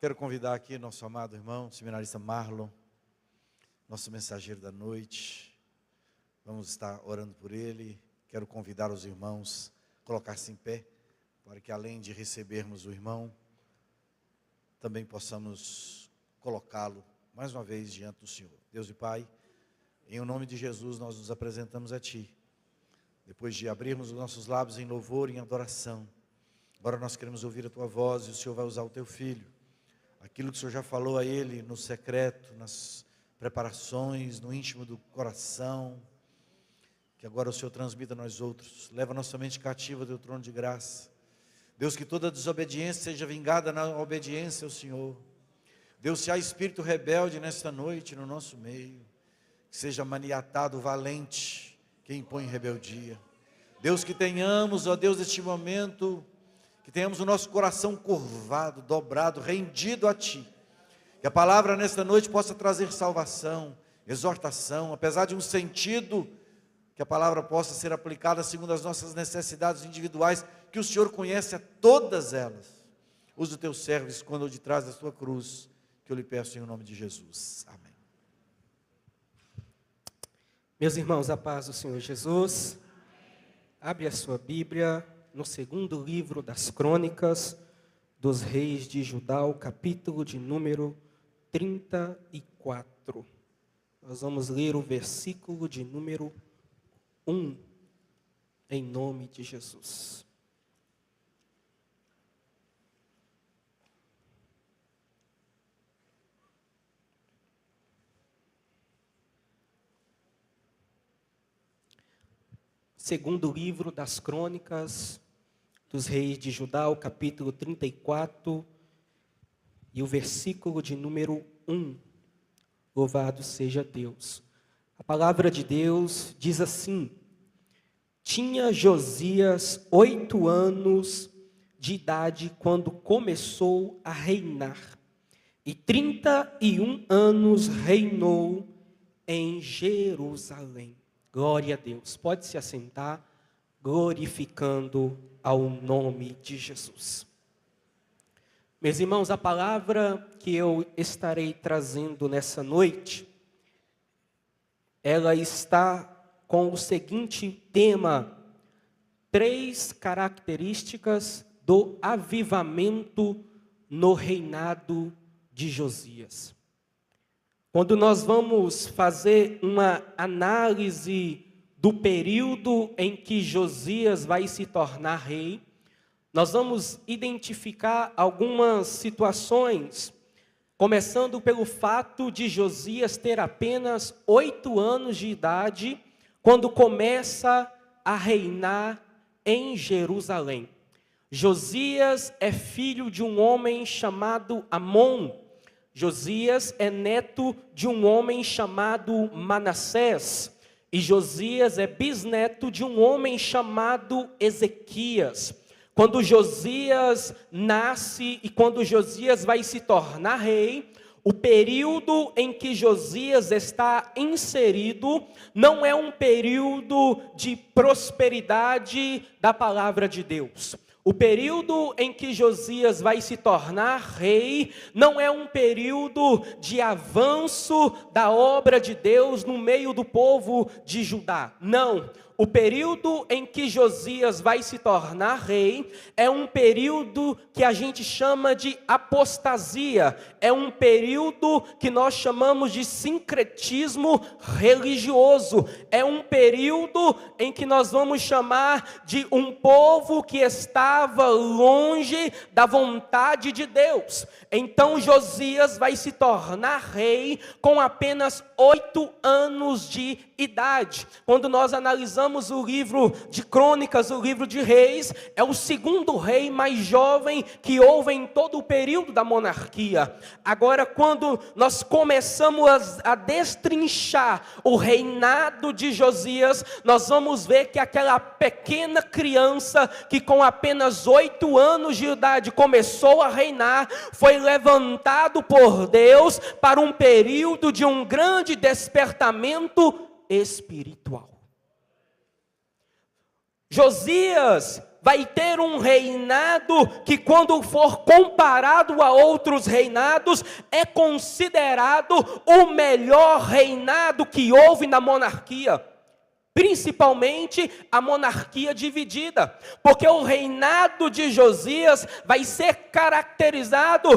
Quero convidar aqui nosso amado irmão, seminarista Marlon, nosso mensageiro da noite. Vamos estar orando por ele. Quero convidar os irmãos a colocar-se em pé, para que além de recebermos o irmão, também possamos colocá-lo mais uma vez diante do Senhor. Deus e Pai, em o nome de Jesus nós nos apresentamos a Ti. Depois de abrirmos os nossos lábios em louvor e em adoração, agora nós queremos ouvir a Tua voz e o Senhor vai usar o Teu Filho. Aquilo que o Senhor já falou a Ele no secreto, nas preparações, no íntimo do coração, que agora o Senhor transmita a nós outros. Leva nossa mente cativa ao Teu trono de graça. Deus, que toda desobediência seja vingada na obediência ao Senhor. Deus, se há espírito rebelde nesta noite no nosso meio, que seja maniatado o valente que impõe rebeldia. Deus, que tenhamos, ó Deus, neste momento, que tenhamos o nosso coração curvado, dobrado, rendido a Ti. Que a palavra nesta noite possa trazer salvação, exortação, apesar de um sentido, que a palavra possa ser aplicada segundo as nossas necessidades individuais, que o Senhor conhece a todas elas. Usa o Teu servo, esconda-o de trás da Tua cruz, que eu lhe peço em nome de Jesus. Amém. Meus irmãos, a paz do Senhor Jesus. Abre a sua Bíblia no segundo livro das Crônicas dos Reis de Judá, o capítulo de número 34. Nós vamos ler o versículo de número 1, em nome de Jesus. Segundo livro das Crônicas dos Reis de Judá, o capítulo 34 e o versículo de número 1. Louvado seja Deus. A palavra de Deus diz assim: tinha Josias 8 anos de idade quando começou a reinar, e 31 anos reinou em Jerusalém. Glória a Deus. Pode se assentar, glorificando ao nome de Jesus. Meus irmãos, a palavra que eu estarei trazendo nessa noite, ela está com o seguinte tema: 3 características do avivamento no reinado de Josias. Quando nós vamos fazer uma análise do período em que Josias vai se tornar rei, nós vamos identificar algumas situações, começando pelo fato de Josias ter apenas 8 anos de idade, quando começa a reinar em Jerusalém. Josias é filho de um homem chamado Amon. Josias é neto de um homem chamado Manassés, e Josias é bisneto de um homem chamado Ezequias. Quando Josias nasce e quando Josias vai se tornar rei, o período em que Josias está inserido não é um período de prosperidade da palavra de Deus. O período em que Josias vai se tornar rei não é um período de avanço da obra de Deus no meio do povo de Judá. Não. O período em que Josias vai se tornar rei é um período que a gente chama de apostasia. É um período que nós chamamos de sincretismo religioso. É um período em que nós vamos chamar de um povo que estava longe da vontade de Deus. Então Josias vai se tornar rei com apenas 8 anos de idade. Quando nós analisamos o livro de Crônicas, o livro de Reis, é o segundo rei mais jovem que houve em todo o período da monarquia. Agora, quando nós começamos a destrinchar o reinado de Josias, nós vamos ver que aquela pequena criança que com apenas 8 anos de idade começou a reinar, foi levantado por Deus para um período de um grande despertamento espiritual. Josias vai ter um reinado que, quando for comparado a outros reinados, é considerado o melhor reinado que houve na monarquia. Principalmente a monarquia dividida, porque o reinado de Josias vai ser caracterizado,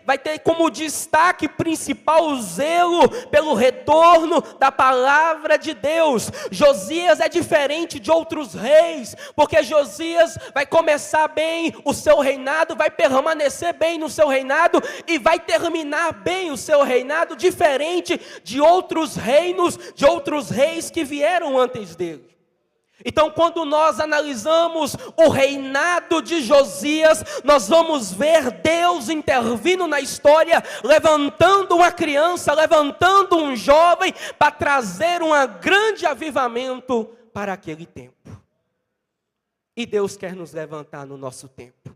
vai ter como destaque principal o zelo pelo retorno da palavra de Deus. Josias é diferente de outros reis, porque Josias vai começar bem o seu reinado, vai permanecer bem no seu reinado e vai terminar bem o seu reinado, diferente de outros reinos, de outros reis que vieram antes dele. Então, quando nós analisamos o reinado de Josias, nós vamos ver Deus intervindo na história, levantando uma criança, levantando um jovem, para trazer um grande avivamento para aquele tempo. E Deus quer nos levantar no nosso tempo.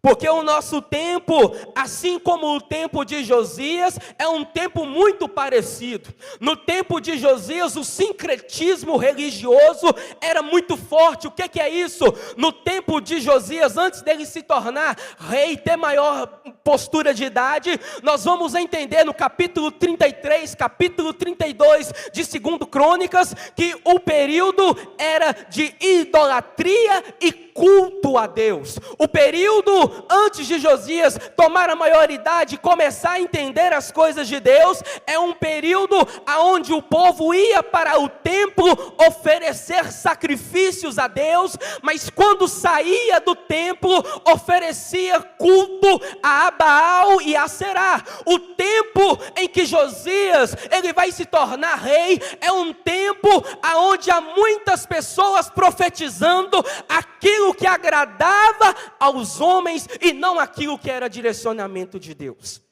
Porque o nosso tempo, assim como o tempo de Josias, é um tempo muito parecido. No tempo de Josias, o sincretismo religioso era muito forte. O que é isso? No tempo de Josias, antes dele se tornar rei, ter maior postura de idade, nós vamos entender no capítulo 33, capítulo 32 de 2 Crônicas, que o período era de idolatria e culto a Deus. O período antes de Josias tomar a maioridade e começar a entender as coisas de Deus, é um período onde o povo ia para o templo oferecer sacrifícios a Deus, mas quando saía do templo, oferecia culto a Baal e a Será. O tempo em que Josias ele vai se tornar rei, é um tempo onde há muitas pessoas profetizando aquilo que agradava aos homens e não aquilo que era direcionamento de Deus.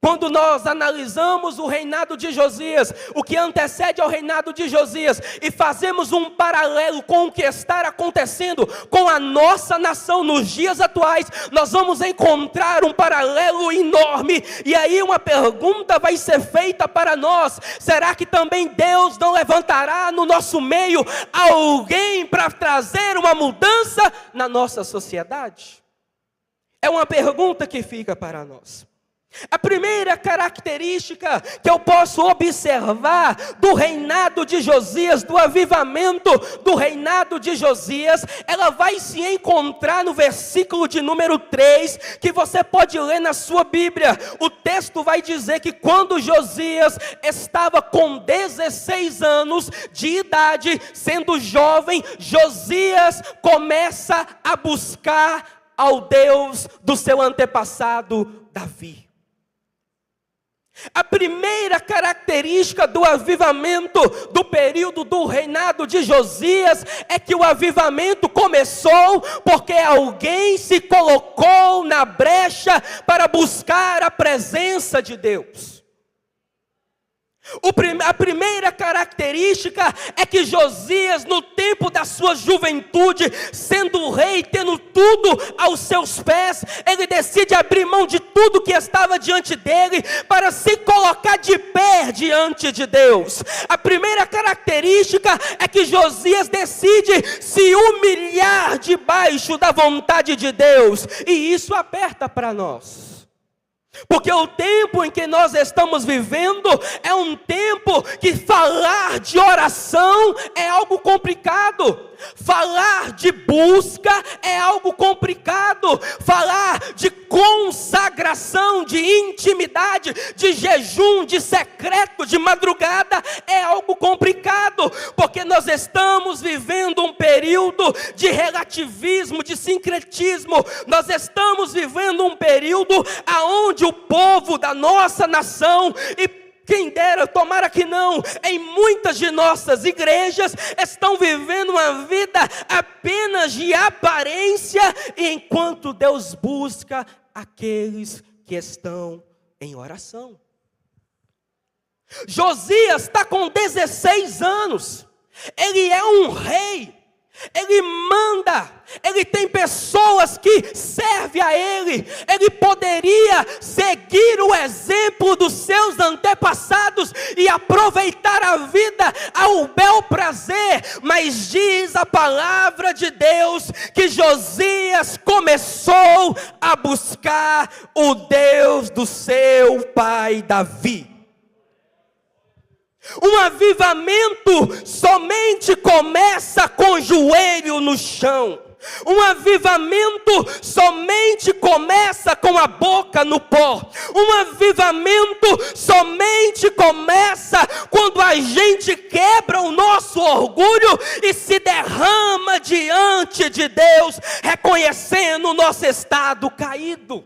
Quando nós analisamos o reinado de Josias, o que antecede ao reinado de Josias, e fazemos um paralelo com o que está acontecendo com a nossa nação nos dias atuais, nós vamos encontrar um paralelo enorme. E aí uma pergunta vai ser feita para nós: será que também Deus não levantará no nosso meio alguém para trazer uma mudança na nossa sociedade? É uma pergunta que fica para nós. A primeira característica que eu posso observar do reinado de Josias, do avivamento do reinado de Josias, ela vai se encontrar no versículo de número 3, que você pode ler na sua Bíblia. O texto vai dizer que quando Josias estava com 16 anos de idade, sendo jovem, Josias começa a buscar ao Deus do seu antepassado Davi. A primeira característica do avivamento do período do reinado de Josias é que o avivamento começou porque alguém se colocou na brecha para buscar a presença de Deus. A primeira característica é que Josias, no tempo da sua juventude, sendo rei, tendo tudo aos seus pés, ele decide abrir mão de tudo que estava diante dele para se colocar de pé diante de Deus. A primeira característica é que Josias decide se humilhar debaixo da vontade de Deus, e isso aperta para nós. Porque o tempo em que nós estamos vivendo é um tempo que falar de oração é algo complicado. Falar de busca é algo complicado. Falar de consagração, de intimidade, de jejum, de secreto, de madrugada é algo complicado. Porque nós estamos vivendo um período de relativismo, de sincretismo. Nós estamos vivendo um período onde o povo da nossa nação, e quem dera, tomara que não, em muitas de nossas igrejas, estão vivendo uma vida apenas de aparência, enquanto Deus busca aqueles que estão em oração. Josias está com 16 anos, ele é um rei. Ele manda, Ele tem pessoas que servem a Ele. Ele poderia seguir o exemplo dos seus antepassados e aproveitar a vida ao bel prazer. Mas diz a palavra de Deus que Josias começou a buscar o Deus do seu pai Davi. Um avivamento somente começa com o joelho no chão. Um avivamento somente começa com a boca no pó. Um avivamento somente começa quando a gente quebra o nosso orgulho e se derrama diante de Deus, reconhecendo o nosso estado caído.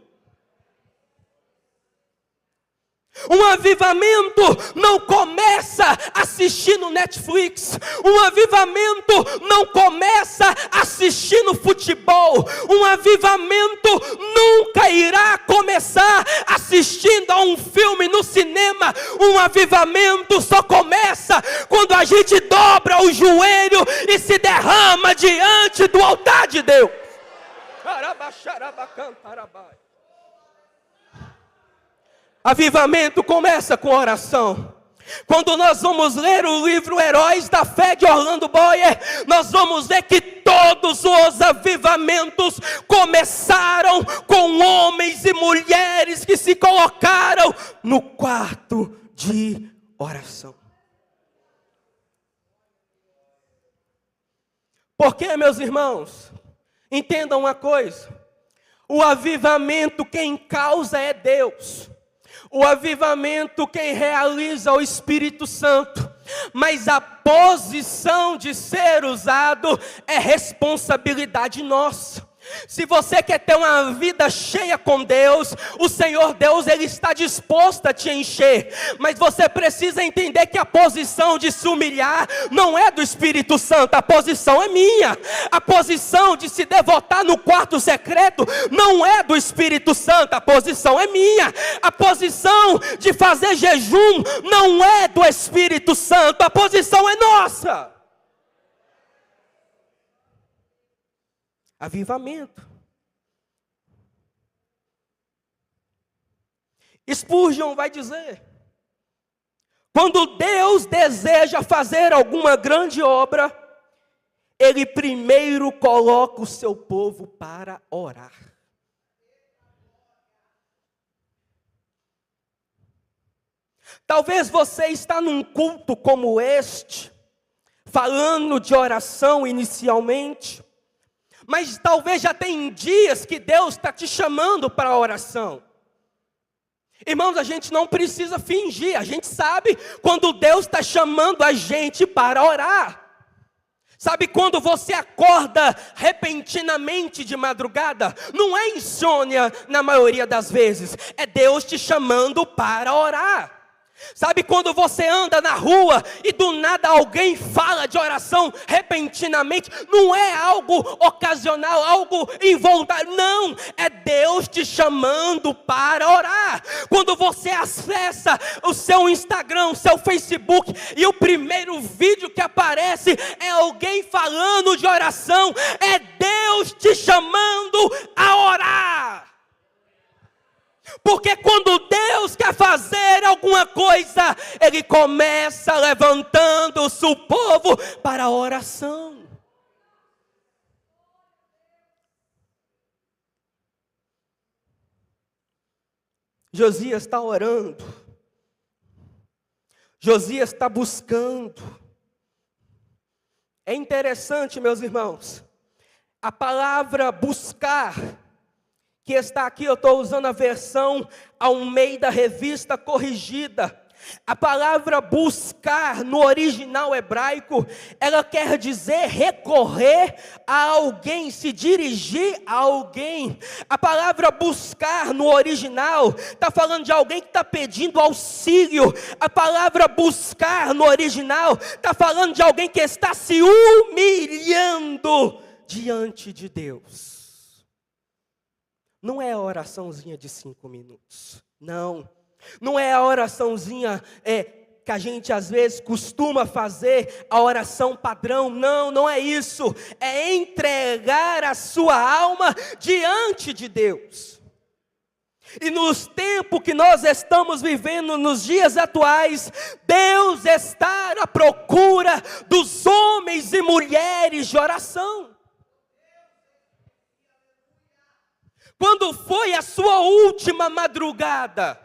Um avivamento não começa assistindo Netflix. Um avivamento não começa assistindo futebol. Um avivamento nunca irá começar assistindo a um filme no cinema. Um avivamento só começa quando a gente dobra o joelho e se derrama diante do altar de Deus. Avivamento começa com oração. Quando nós vamos ler o livro Heróis da Fé de Orlando Boyer, nós vamos ver que todos os avivamentos começaram com homens e mulheres que se colocaram no quarto de oração. Porque, meus irmãos, entendam uma coisa: o avivamento quem causa é Deus. O avivamento quem realiza é o Espírito Santo. Mas a posição de ser usado é responsabilidade nossa. Se você quer ter uma vida cheia com Deus, o Senhor Deus, Ele está disposto a te encher. Mas você precisa entender que a posição de se humilhar não é do Espírito Santo, a posição é minha. A posição de se devotar no quarto secreto não é do Espírito Santo, a posição é minha. A posição de fazer jejum não é do Espírito Santo, a posição é nossa. Avivamento. Spurgeon vai dizer: quando Deus deseja fazer alguma grande obra, Ele primeiro coloca o seu povo para orar. Talvez você está num culto como este, falando de oração inicialmente, mas talvez já tem dias que Deus está te chamando para a oração. Irmãos, a gente não precisa fingir, a gente sabe quando Deus está chamando a gente para orar. Sabe quando você acorda repentinamente de madrugada? Não é insônia na maioria das vezes, é Deus te chamando para orar. Sabe quando você anda na rua e do nada alguém fala de oração repentinamente? Não é algo ocasional, algo involuntário, não, é Deus te chamando para orar. Quando você acessa o seu Instagram, o seu Facebook, e o primeiro vídeo que aparece é alguém falando de oração, é Deus te chamando a orar. Porque quando Deus quer fazer alguma coisa, Ele começa levantando o seu povo para a oração. Josias está orando. Josias está buscando. É interessante, meus irmãos, a palavra buscar, que está aqui, eu estou usando a versão Almeida Revista Corrigida. A palavra buscar no original hebraico, ela quer dizer recorrer a alguém, se dirigir a alguém. A palavra buscar no original está falando de alguém que está pedindo auxílio. A palavra buscar no original está falando de alguém que está se humilhando diante de Deus. Não é a oraçãozinha de 5 minutos, não é a oraçãozinha que a gente às vezes costuma fazer, a oração padrão. Não, não é isso. É entregar a sua alma diante de Deus. E nos tempos que nós estamos vivendo, nos dias atuais, Deus está à procura dos homens e mulheres de oração. Quando foi a sua última madrugada?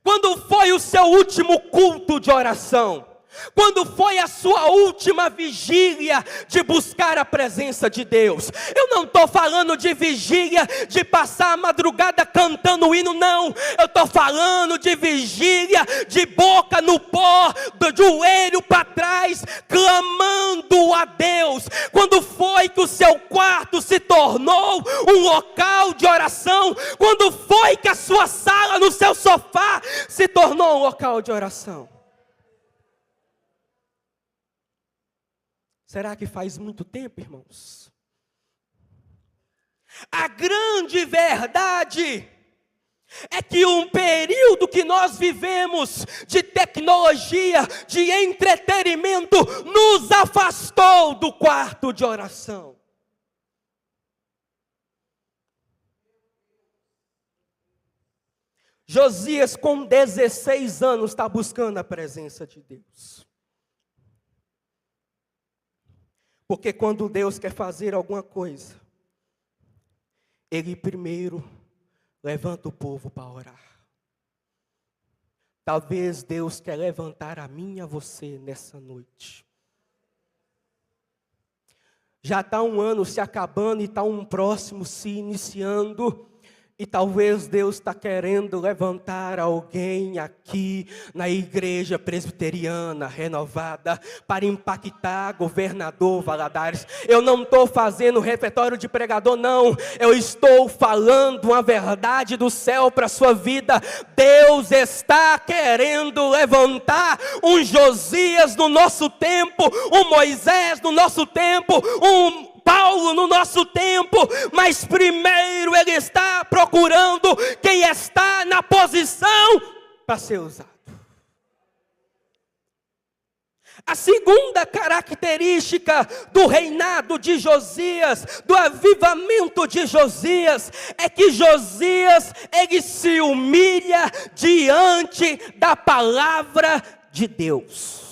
Quando foi o seu último culto de oração? Quando foi a sua última vigília de buscar a presença de Deus? Eu não estou falando de vigília de passar a madrugada cantando o hino, não. Eu estou falando de vigília de boca no pó, do joelho para trás, clamando a Deus. Quando foi que o seu quarto se tornou um local de oração? Quando foi que a sua sala no seu sofá se tornou um local de oração? Será que faz muito tempo, irmãos? A grande verdade é que um período que nós vivemos de tecnologia, de entretenimento, nos afastou do quarto de oração. Josias, com 16 anos, está buscando a presença de Deus. Porque quando Deus quer fazer alguma coisa, Ele primeiro levanta o povo para orar. Talvez Deus quer levantar a mim e a você nessa noite. Já está um ano se acabando e está um próximo se iniciando. E talvez Deus está querendo levantar alguém aqui na igreja presbiteriana renovada para impactar governador Valadares. Eu não estou fazendo repertório de pregador, não. Eu estou falando uma verdade do céu para a sua vida. Deus está querendo levantar um Josias no nosso tempo, um Moisés no nosso tempo, um Paulo no nosso tempo, mas primeiro Ele está procurando quem está na posição para ser usado. A segunda característica do reinado de Josias, do avivamento de Josias, é que Josias, ele se humilha diante da palavra de Deus.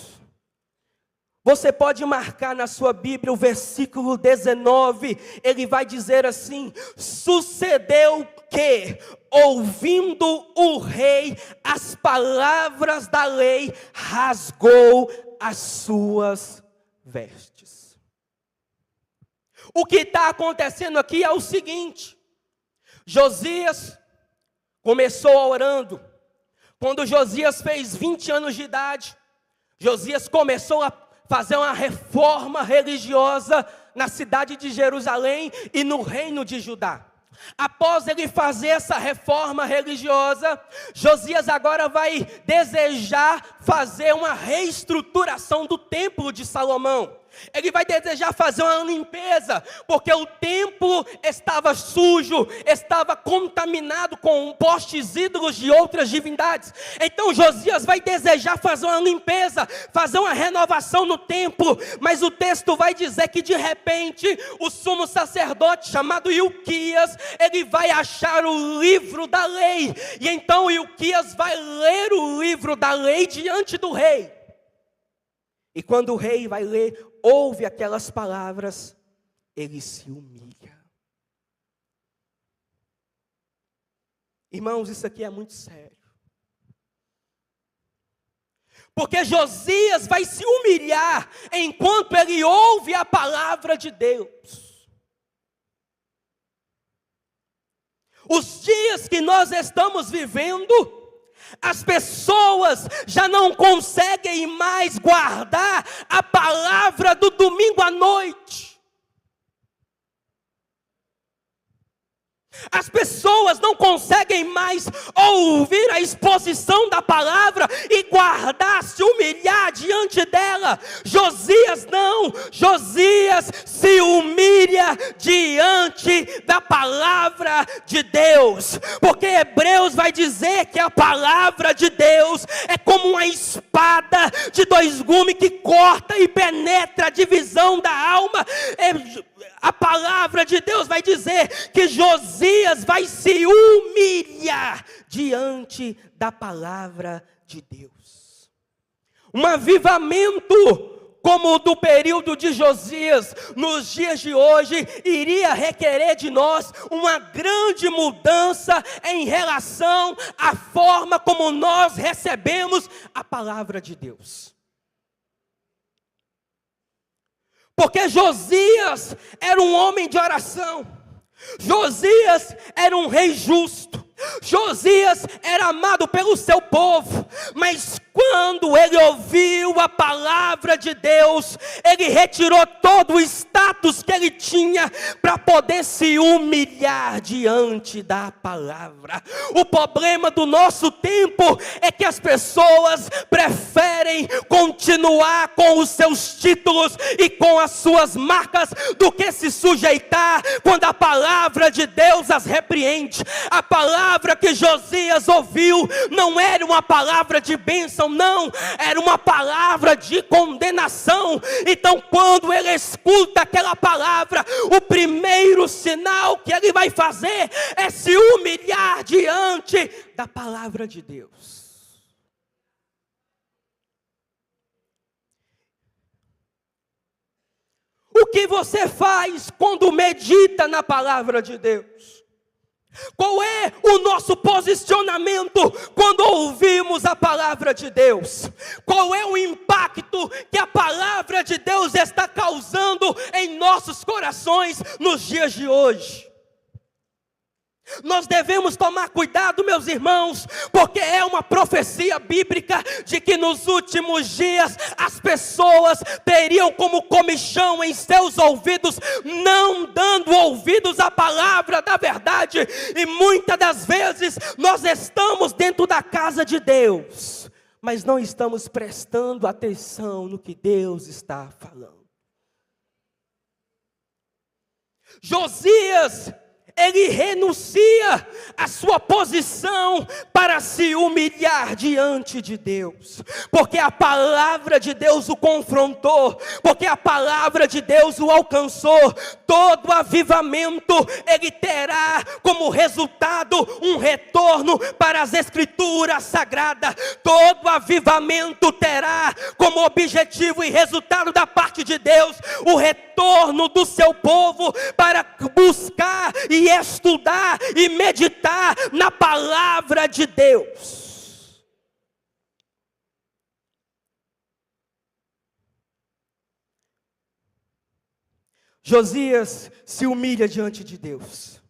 Você pode marcar na sua Bíblia o versículo 19, ele vai dizer assim: sucedeu que, ouvindo o rei as palavras da lei, rasgou as suas vestes. O que está acontecendo aqui é o seguinte: Josias começou orando. Quando Josias fez 20 anos de idade, Josias começou a fazer uma reforma religiosa na cidade de Jerusalém e no reino de Judá. Após ele fazer essa reforma religiosa, Josias agora vai desejar fazer uma reestruturação do templo de Salomão. Ele vai desejar fazer uma limpeza, porque o templo estava sujo, estava contaminado com postes ídolos de outras divindades. Então Josias vai desejar fazer uma limpeza, fazer uma renovação no templo. Mas o texto vai dizer que de repente o sumo sacerdote chamado Ilquias, ele vai achar o livro da lei. E então Ilquias vai ler o livro da lei diante do rei. E quando o rei vai ler, ouve aquelas palavras, ele se humilha. Irmãos, isso aqui é muito sério. Porque Josias vai se humilhar enquanto ele ouve a palavra de Deus. Os dias que nós estamos vivendo, as pessoas já não conseguem mais guardar a palavra do domingo à noite. As pessoas não conseguem mais ouvir a exposição da palavra e guardar, se humilhar diante dela. Josias não, Josias se humilha diante da palavra de Deus, porque Hebreus vai dizer que a palavra de Deus é como uma espada de dois gumes que corta e penetra a divisão da alma. A palavra de Deus vai dizer que Josias vai se humilhar diante da palavra de Deus. Um avivamento como o do período de Josias, nos dias de hoje, iria requerer de nós uma grande mudança em relação à forma como nós recebemos a palavra de Deus. Porque Josias era um homem de oração, Josias era um rei justo, Josias era amado pelo seu povo, mas quando ele ouviu a palavra de Deus, ele retirou todo o status que ele tinha para poder se humilhar diante da palavra. O problema do nosso tempo é que as pessoas preferem continuar com os seus títulos e com as suas marcas do que se sujeitar quando a palavra de Deus as repreende. A palavra que Josias ouviu não era uma palavra de bênção, não, era uma palavra de condenação. Então, quando ele escuta aquela palavra, o primeiro sinal que ele vai fazer é se humilhar diante da palavra de Deus. O que você faz quando medita na palavra de Deus? Qual é o nosso posicionamento quando ouvimos a palavra de Deus? Qual é o impacto que a palavra de Deus está causando em nossos corações nos dias de hoje? Nós devemos tomar cuidado, meus irmãos, porque é uma profecia bíblica de que nos últimos dias as pessoas teriam como comichão em seus ouvidos, não dando ouvidos à palavra da verdade. E muitas das vezes nós estamos dentro da casa de Deus, mas não estamos prestando atenção no que Deus está falando. Josias, ele renuncia à sua posição para se humilhar diante de Deus, porque a palavra de Deus o confrontou, porque a palavra de Deus o alcançou. Todo avivamento, ele terá como resultado um retorno para as Escrituras Sagradas. Todo avivamento terá como objetivo e resultado da parte de Deus o retorno do seu povo para buscar e estudar e meditar na palavra de Deus. Josias se humilha diante de Deus,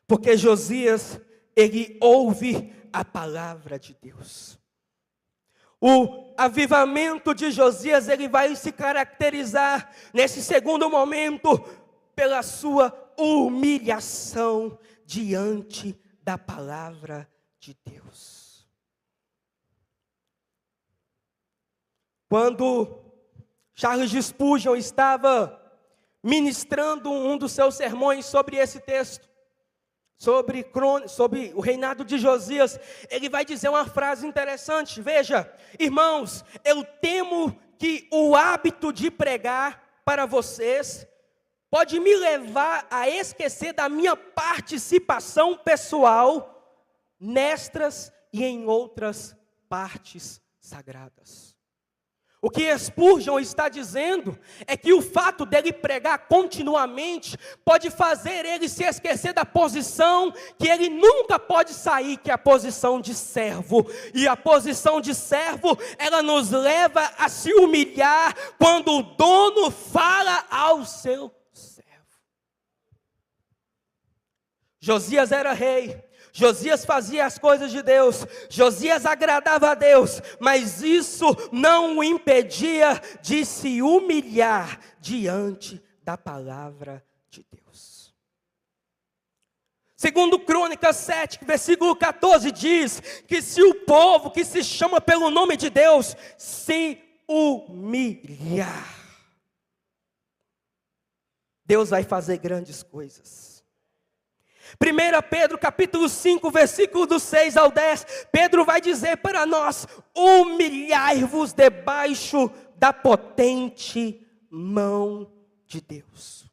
porque Josias, ele ouve a palavra de Deus. O avivamento de Josias, ele vai se caracterizar nesse segundo momento pela sua humilhação diante da palavra de Deus. Quando Charles Spurgeon estava ministrando um dos seus sermões sobre esse texto, sobre o reinado de Josias, ele vai dizer uma frase interessante. Veja, irmãos, eu temo que o hábito de pregar para vocês pode me levar a esquecer da minha participação pessoal nestas e em outras partes sagradas. O que Spurgeon está dizendo é que o fato dele pregar continuamente pode fazer ele se esquecer da posição que ele nunca pode sair, que é a posição de servo. E a posição de servo, ela nos leva a se humilhar quando o dono fala ao seu servo. Josias era rei. Josias fazia as coisas de Deus, Josias agradava a Deus, mas isso não o impedia de se humilhar diante da palavra de Deus. Segundo Crônicas 7, versículo 14 diz que se o povo que se chama pelo nome de Deus se humilhar, Deus vai fazer grandes coisas. 1 Pedro capítulo 5, versículo do 6 ao 10, Pedro vai dizer para nós: humilhai-vos debaixo da potente mão de Deus.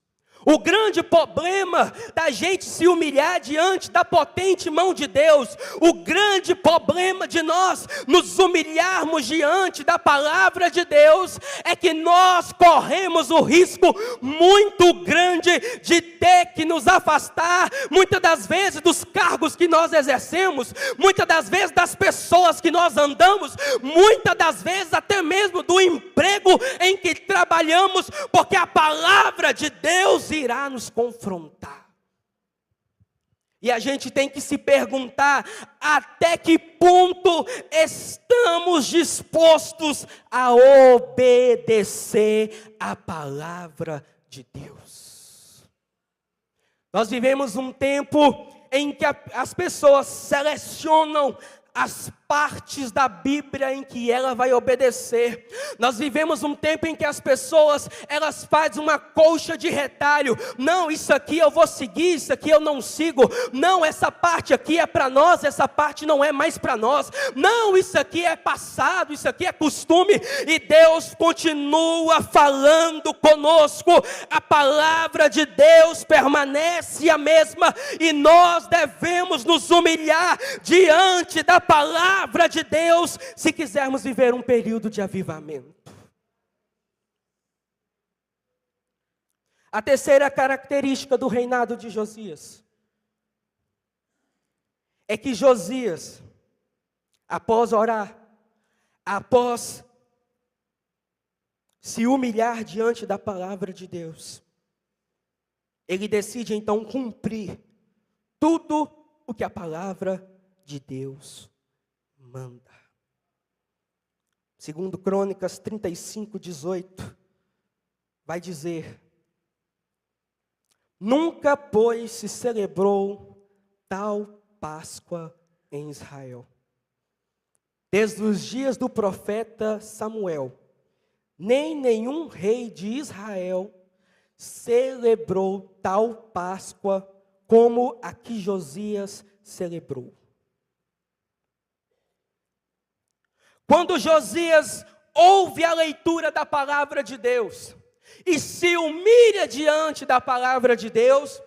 O grande problema da gente se humilhar diante da potente mão de Deus, o grande problema de nós nos humilharmos diante da palavra de Deus, é que nós corremos o risco muito grande de ter que nos afastar, muitas das vezes dos cargos que nós exercemos, muitas das vezes das pessoas que nós andamos, muitas das vezes até mesmo do emprego em que trabalhamos, porque a palavra de Deus irá nos confrontar. E a gente tem que se perguntar: até que ponto estamos dispostos a obedecer a palavra de Deus? Nós vivemos um tempo em que as pessoas selecionam as partes da Bíblia em que ela vai obedecer. Nós vivemos um tempo em que as pessoas, elas fazem uma colcha de retalho. Não, isso aqui eu vou seguir, isso aqui eu não sigo. Não, essa parte aqui é para nós, essa parte não é mais para nós. Não, isso aqui é passado, isso aqui é costume. E Deus continua falando conosco. A palavra de Deus permanece a mesma, e nós devemos nos humilhar diante da palavra de Deus, se quisermos viver um período de avivamento. A terceira característica do reinado de Josias é que Josias, após orar, após se humilhar diante da palavra de Deus, ele decide então cumprir tudo o que a palavra de Deus manda. Segundo Crônicas 35, 18, vai dizer: nunca, pois, se celebrou tal Páscoa em Israel, desde os dias do profeta Samuel, nem nenhum rei de Israel celebrou tal Páscoa como a que Josias celebrou. Quando Josias ouve a leitura da palavra de Deus e se humilha diante da palavra de Deus,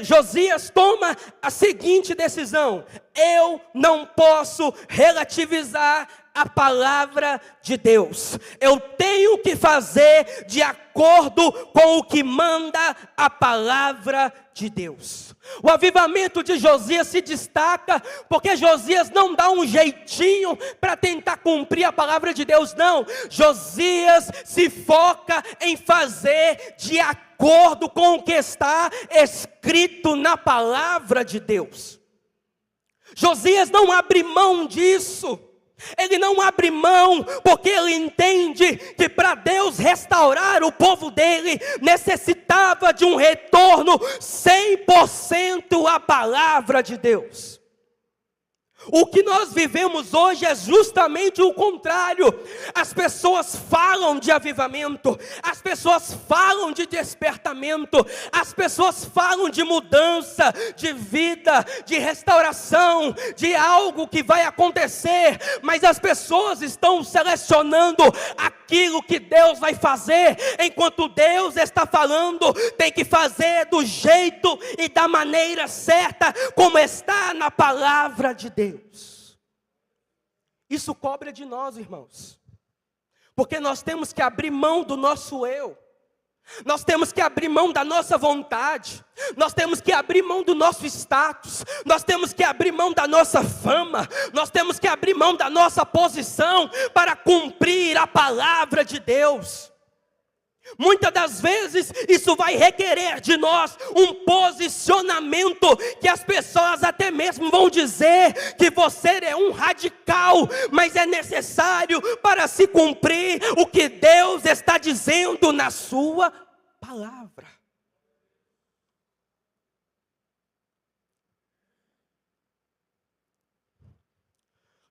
Josias toma a seguinte decisão: eu não posso relativizar a palavra de Deus. Eu tenho que fazer de acordo com o que manda a palavra de Deus. O avivamento de Josias se destaca porque Josias não dá um jeitinho para tentar cumprir a palavra de Deus, não. Josias se foca em fazer de acordo com o que está escrito na palavra de Deus. Josias não abre mão disso. Ele não abre mão, porque ele entende que para Deus restaurar o povo dele, necessitava de um retorno 100% à palavra de Deus. O que nós vivemos hoje é justamente o contrário. As pessoas falam de avivamento, as pessoas falam de despertamento, as pessoas falam de mudança, de vida, de restauração, de algo que vai acontecer, mas as pessoas estão selecionando aquilo que Deus vai fazer, enquanto Deus está falando, tem que fazer do jeito e da maneira certa, como está na palavra de Deus. Isso cobra de nós, irmãos, porque nós temos que abrir mão do nosso eu, nós temos que abrir mão da nossa vontade, nós temos que abrir mão do nosso status, nós temos que abrir mão da nossa fama, nós temos que abrir mão da nossa posição para cumprir a palavra de Deus. Muitas das vezes isso vai requerer de nós um posicionamento que as pessoas até mesmo vão dizer que você é um radical, mas é necessário para se cumprir o que Deus está dizendo na sua palavra.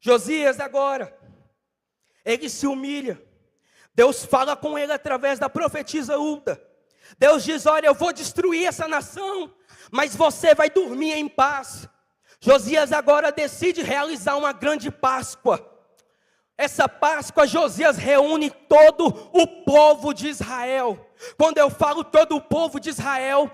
Josias agora, ele se humilha. Deus fala com ele através da profetisa Hulda. Deus diz: olha, eu vou destruir essa nação, mas você vai dormir em paz. Josias agora decide realizar uma grande Páscoa. Essa Páscoa, Josias reúne todo o povo de Israel. Quando eu falo todo o povo de Israel,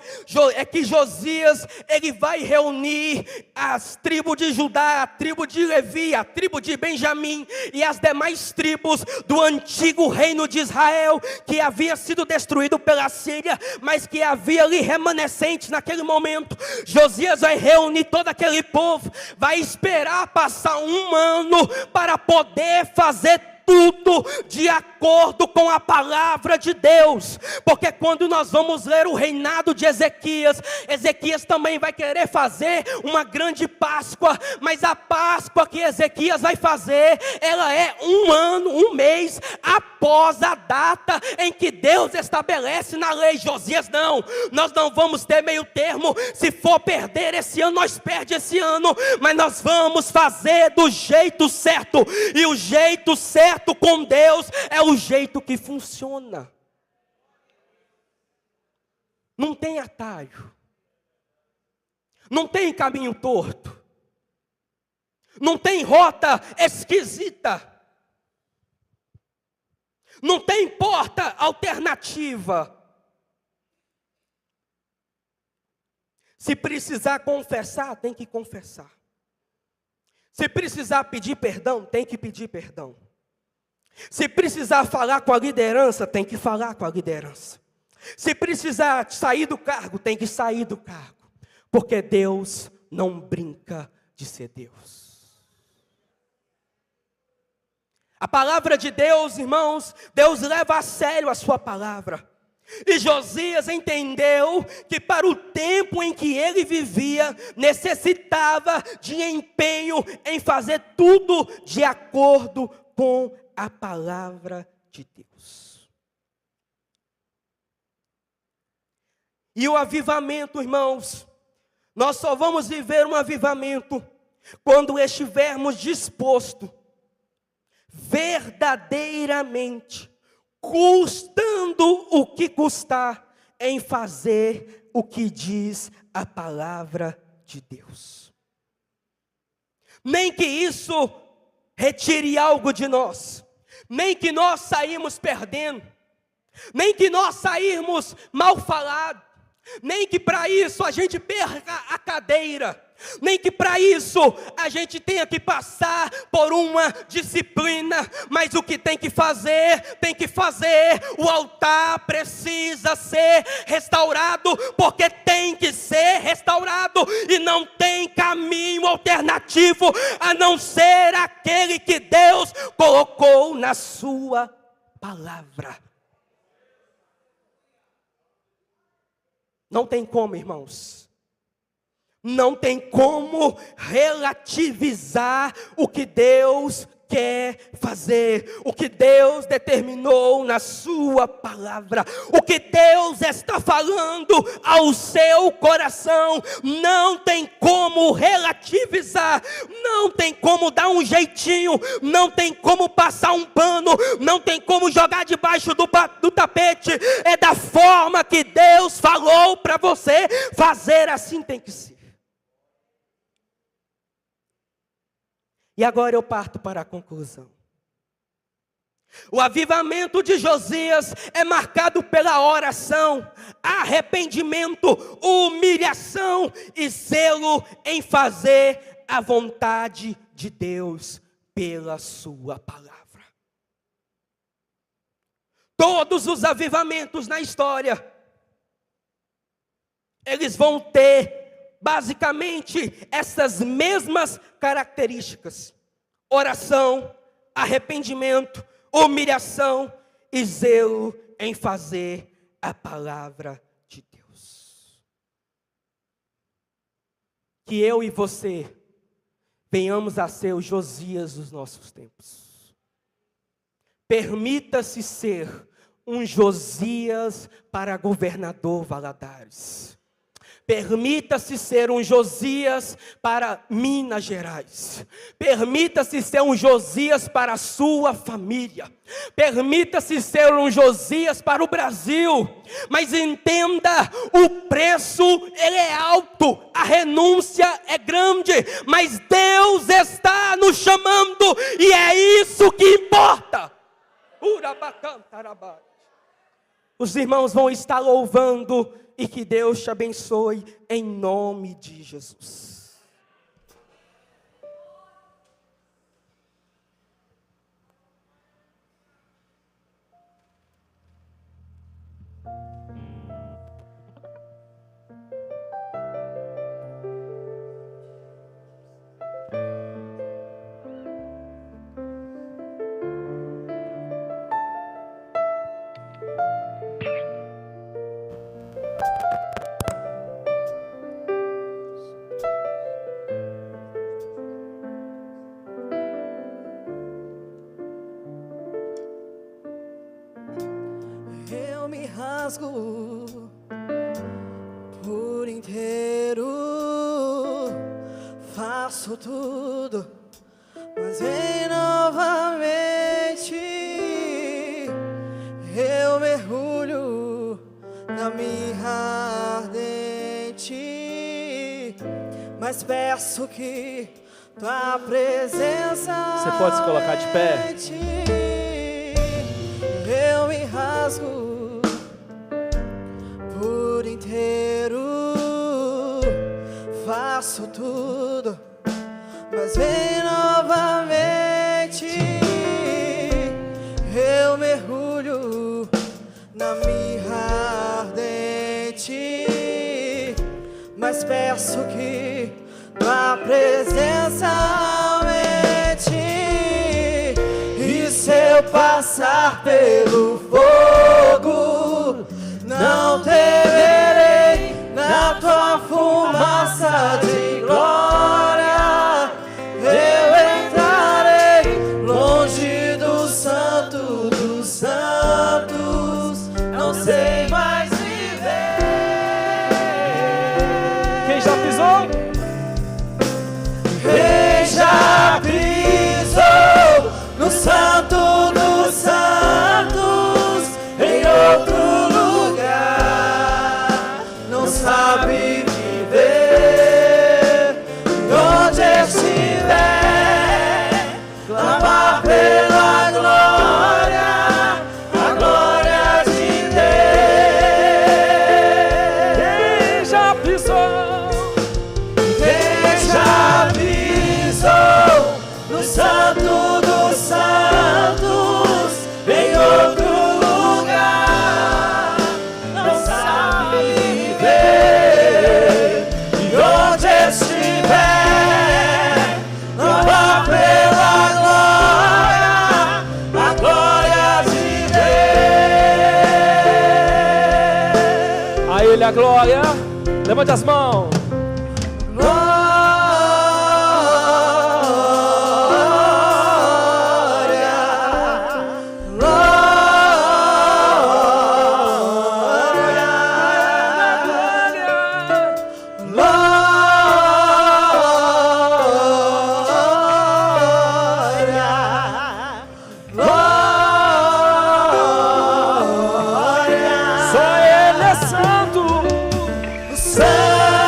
é que Josias, ele vai reunir as tribos de Judá, a tribo de Levi, a tribo de Benjamim e as demais tribos do antigo reino de Israel, que havia sido destruído pela Síria, mas que havia ali remanescentes naquele momento. Josias vai reunir todo aquele povo, vai esperar passar um ano para poder fazer tudo de acordo com a palavra de Deus, porque quando nós vamos ler o reinado de Ezequias, Ezequias também vai querer fazer uma grande Páscoa, mas a Páscoa que Ezequias vai fazer, ela é um ano, um mês após a data em que Deus estabelece na lei. Josias não, nós não vamos ter meio termo. Se for perder esse ano, nós perdemos esse ano, mas nós vamos fazer do jeito certo, e o jeito certo com Deus é o jeito que funciona. Não tem atalho, não tem caminho torto, não tem rota esquisita, não tem porta alternativa. Se precisar confessar, tem que confessar. Se precisar pedir perdão, tem que pedir perdão. Se precisar falar com a liderança, tem que falar com a liderança. Se precisar sair do cargo, tem que sair do cargo. Porque Deus não brinca de ser Deus. A palavra de Deus, irmãos, Deus leva a sério a sua palavra. E Josias entendeu que para o tempo em que ele vivia, necessitava de empenho em fazer tudo de acordo com a palavra de Deus. E o avivamento, irmãos, nós só vamos viver um avivamento quando estivermos dispostos, verdadeiramente, custando o que custar, em fazer o que diz a palavra de Deus. Nem que isso retire algo de nós, nem que nós saímos perdendo, nem que nós saímos mal falados, nem que para isso a gente perca a cadeira, nem que para isso a gente tenha que passar por uma disciplina, mas o que tem que fazer, o altar precisa ser restaurado, porque tem que ser restaurado, e não tem caminho alternativo, a não ser aquele que Deus colocou na sua palavra. Não tem como, irmãos. Não tem como relativizar o que Deus quer fazer, o que Deus determinou na sua palavra, o que Deus está falando ao seu coração. Não tem como relativizar, não tem como dar um jeitinho, não tem como passar um pano, não tem como jogar debaixo do tapete. É da forma que Deus falou para você fazer, assim tem que ser. E agora eu parto para a conclusão. O avivamento de Josias é marcado pela oração, arrependimento, humilhação e zelo em fazer a vontade de Deus pela sua palavra. Todos os avivamentos na história, eles vão ter basicamente essas mesmas características: oração, arrependimento, humilhação e zelo em fazer a palavra de Deus. Que eu e você venhamos a ser o Josias dos nossos tempos. Permita-se ser um Josias para governador Valadares. Permita-se ser um Josias para Minas Gerais. Permita-se ser um Josias para a sua família. Permita-se ser um Josias para o Brasil. Mas entenda, o preço ele é alto, a renúncia é grande, mas Deus está nos chamando e é isso que importa. Os irmãos vão estar louvando e que Deus te abençoe em nome de Jesus. Eu me rasgo por inteiro, faço tudo, mas vem novamente. Eu mergulho na mirra ardente, mas peço que tua presença. Você pode se colocar de pé? Eu me rasgo por inteiro, faço tudo, mas vem novamente. Eu mergulho na mirra ardente, mas peço que tua presença aumente. E se eu passar pelo fogo, não temerei, na tua fumaça de glória eu entrarei, longe do santo dos santos, não sei mais viver. Quem já pisou? Quem já pisou no santo dos santos, em outro lugar, não sabe viver. Onde estiver, clamar pela glória, a glória de Deus. Quem já pisou? Quem já pisou no santo dos santos, em outro lugar, não sabe viver. E onde estiver, clama pela glória, a glória de Deus. A Ele a glória. Levante as mãos. Só Ele é santo, santo.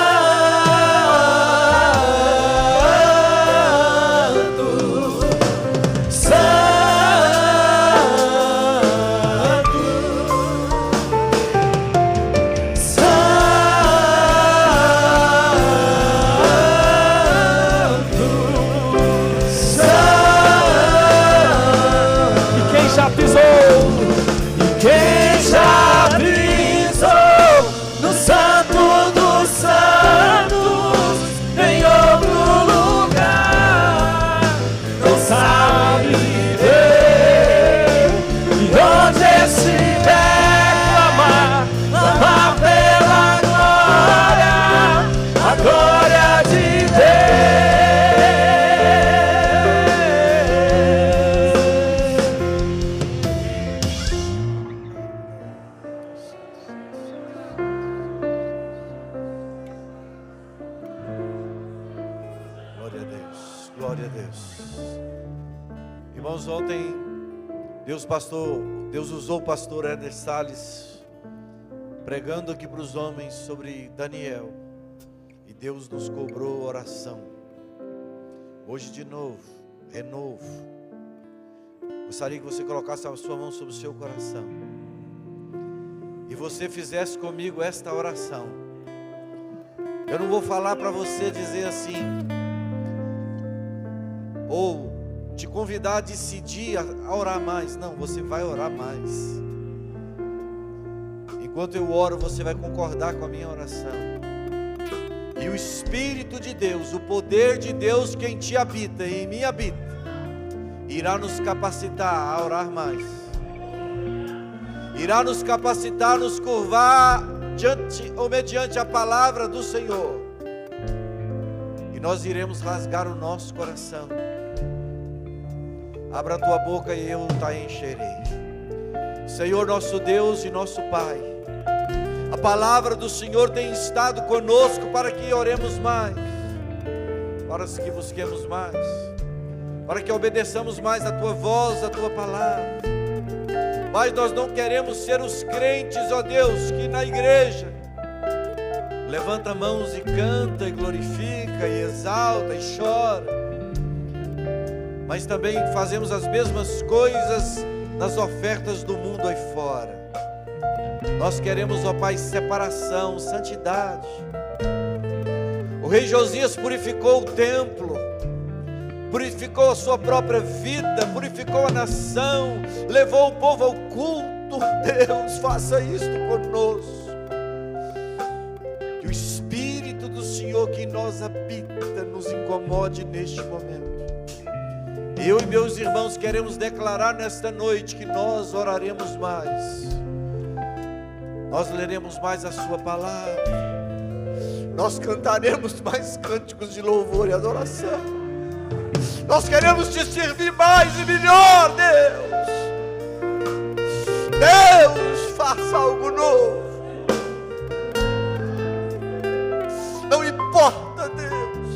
Glória a Deus. Irmãos, ontem Deus usou o pastor Éder Salles pregando aqui para os homens sobre Daniel, e Deus nos cobrou oração. Hoje de novo, renovo. Gostaria que você colocasse a sua mão sobre o seu coração e você fizesse comigo esta oração. Eu não vou falar para você dizer assim, ou te convidar a decidir a orar mais. Não, você vai orar mais. Enquanto eu oro, você vai concordar com a minha oração. E o Espírito de Deus, o poder de Deus que em ti habita e em mim habita, irá nos capacitar a orar mais. Irá nos capacitar a nos curvar diante ou mediante a palavra do Senhor. E nós iremos rasgar o nosso coração. Abra a tua boca e eu te encherei. Senhor nosso Deus e nosso Pai, a palavra do Senhor tem estado conosco para que oremos mais, para que busquemos mais, para que obedeçamos mais a tua voz, a tua palavra. Mas nós não queremos ser os crentes, ó Deus, que na igreja levanta mãos e canta e glorifica e exalta e chora, mas também fazemos as mesmas coisas nas ofertas do mundo aí fora. Nós queremos, ó Pai, separação, santidade. O rei Josias purificou o templo, purificou a sua própria vida, purificou a nação, levou o povo ao culto. Deus, faça isto conosco. Que o Espírito do Senhor que em nós habita nos incomode neste momento. Eu e meus irmãos queremos declarar nesta noite que nós oraremos mais, nós leremos mais a sua palavra, nós cantaremos mais cânticos de louvor e adoração. Nós queremos te servir mais e melhor, Deus. Deus, faça algo novo. Não importa, Deus,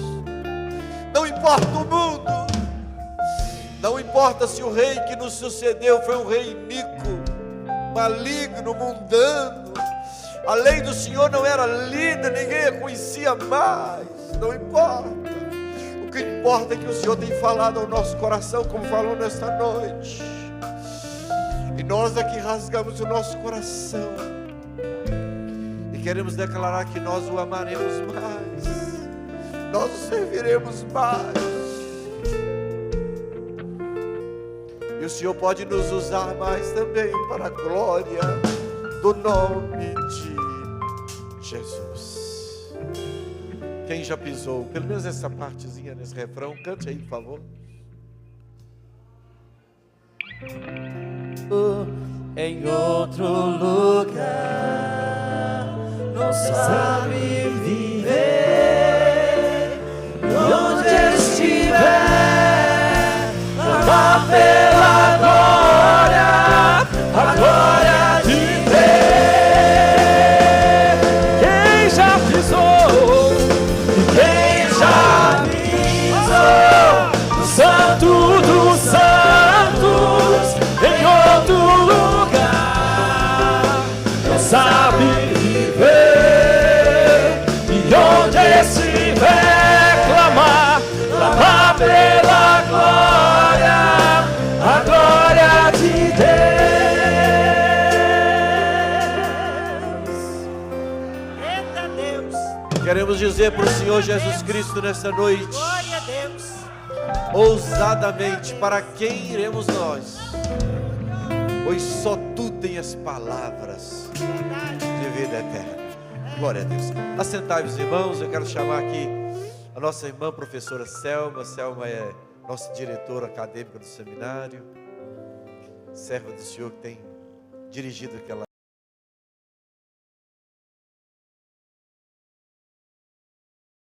não importa o mundo, não importa se o rei que nos sucedeu foi um rei iníquo, maligno, mundano. A lei do Senhor não era lida, ninguém a conhecia mais. Não importa. O que importa é que o Senhor tem falado ao nosso coração, como falou nesta noite. E nós aqui rasgamos o nosso coração e queremos declarar que nós o amaremos mais, nós o serviremos mais. E o Senhor pode nos usar mais também para a glória do nome de Jesus. Quem já pisou, pelo menos essa partezinha nesse refrão, cante aí, por favor. Em outro lugar não sabe viver, e onde estiver, clama pela glória, a glória de Deus. Quem já pisou, quem já pisou no Santo dos Santos, em outro lugar não sabe viver, e onde estiver, clamar pela glória, a glória de Deus. Eita Deus. Queremos dizer para o Senhor Jesus Cristo nesta noite, Glória a Deus. ousadamente, para quem iremos nós? Pois só tu tens palavras de vida eterna. Glória a Deus. Assentai-vos, irmãos. Eu quero chamar aqui a nossa irmã professora Selma. Selma é nossa diretora acadêmica do seminário, serva do Senhor que tem dirigido aquela